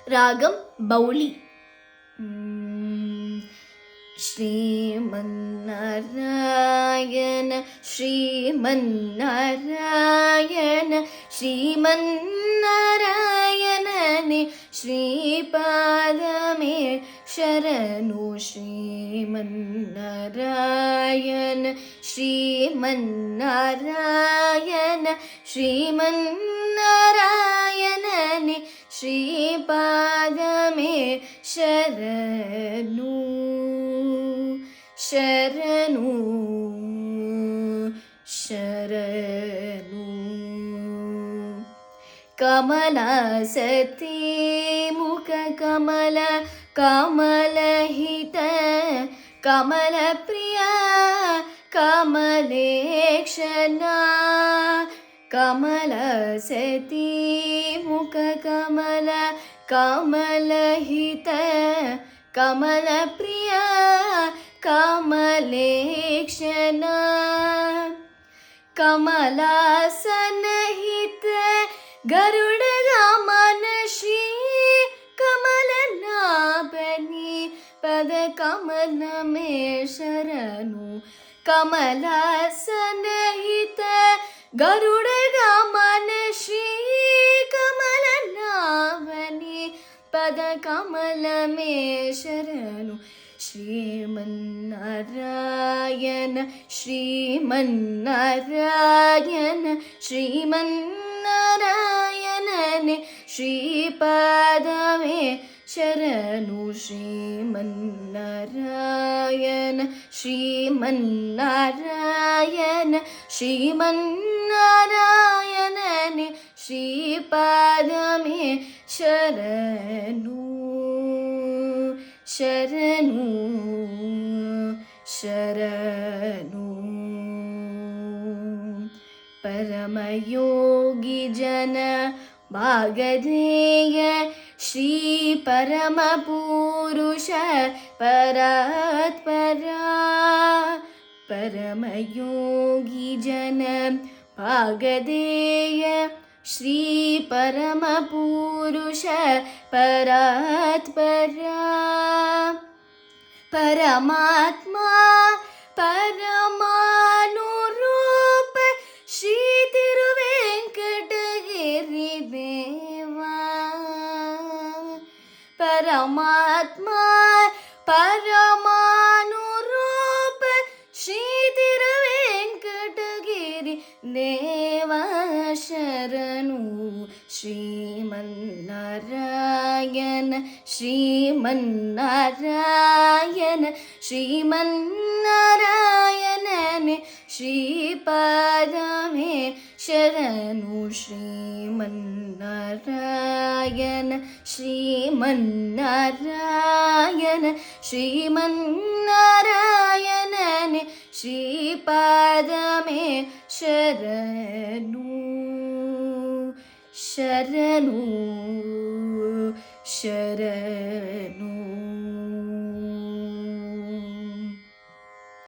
ರಾಗಂ ಬೌಳಿ. ಶ್ರೀಮನ್ನಾರಾಯಣ ಶ್ರೀಮನ್ನಾರಾಯಣ ಶ್ರೀಮನ್ನಾರಾಯಣನೇ ಶ್ರೀಪಾದಮೇ ಶರಣು. ಶ್ರೀಮನ್ನಾರಾಯಣ ಶ್ರೀಮನ್ನಾರಾಯಣ ಶ್ರೀಮನ್ನಾರಾಯಣನೇ ಶ್ರೀಪಾದಮೇ ಶರಣು ಶರಣು ಶರಣು. ಕಮಲಾಸತಿ ಮುಖ ಕಮಲ ಕಮಲಹಿತ ಕಮಲ ಪ್ರಿಯ ಕಮಲೇಕ್ಷಣ. ಕಮಲಾಸತಿ ಮುಖ ಕಮಲ ಕಮಲಹಿತ ಕಮಲ ಪ್ರಿಯ ಕಮಲೇಕ್ಷಣ. ಕಮಲಾಸನಹಿತ ಗರುಡ ಗಮನ ಶ್ರೀ ಕಮಲನಾಭನಿ ಪದ ಕಮಲ ಮೇ ಶರಣು. ಕಮಲಾಸನಹಿತ ಗರುಡ ಗಮನ ಶ್ರೀ ಕಮಲನಾಭನಿ ಪದ ಕಮಲ ಮೇ ಶರಣು. ಶ್ರೀಮನ್ನಾರಾಯಣ ಶ್ರೀಮನ್ನಾರಾಯಣ ಶ್ರೀಮನ್ನಾರಾಯಣನೇ ಶ್ರೀಪಾದಮೇ ಶರಣು. ಶ್ರೀಮನ್ನಾರಾಯಣ ಶ್ರೀಮನ್ನಾರಾಯಣ ಶ್ರೀಮನ್ನಾರಾಯಣನೇ ಶ್ರೀಪಾದಮೇ ಶರಣು ಶರಣು ಶರಣು. ಪರಮಯೋಗಿ ಜನ ಭಾಗಧೇಯ ಶ್ರೀ ಪರಮ ಪುರುಷ ಪರಾತ್ಪರ. ಪರಮಯೋಗಿ ಜನ ಭಾಗಧೇಯ ಶ್ರೀ ಪರಮ ಪುರುಷ ಪರಾತ್ಪರ. ಪರಮಾತ್ಮ ಪರಮಾನುರೂಪ ಶ್ರೀ ತಿರುವೆಂಕಟಗಿರಿ ದೇವ. ಪರಮಾತ್ಮ ಪರಮಾನುರೂಪ ಶ್ರೀ ತಿರುವೆಂಕಟಗಿರಿ ದೇವ ಶರಣು. ಶ್ರೀಮನ್ನಾರಾಯಣ ಶ್ರೀಮನ್ನಾರಾಯಣ ಶ್ರೀಮನ್ನಾರಾಯಣನೇ ಶ್ರೀಪಾದಮೇ ಶರಣು. ಶ್ರೀಮನ್ನಾರಾಯಣ ಶ್ರೀಮನ್ನಾರಾಯಣ ಶ್ರೀಮನ್ನಾರಾಯಣನೇ ಶ್ರೀಪಾದಮೇ ಶರಣು ಶರಣು ಶರಣು.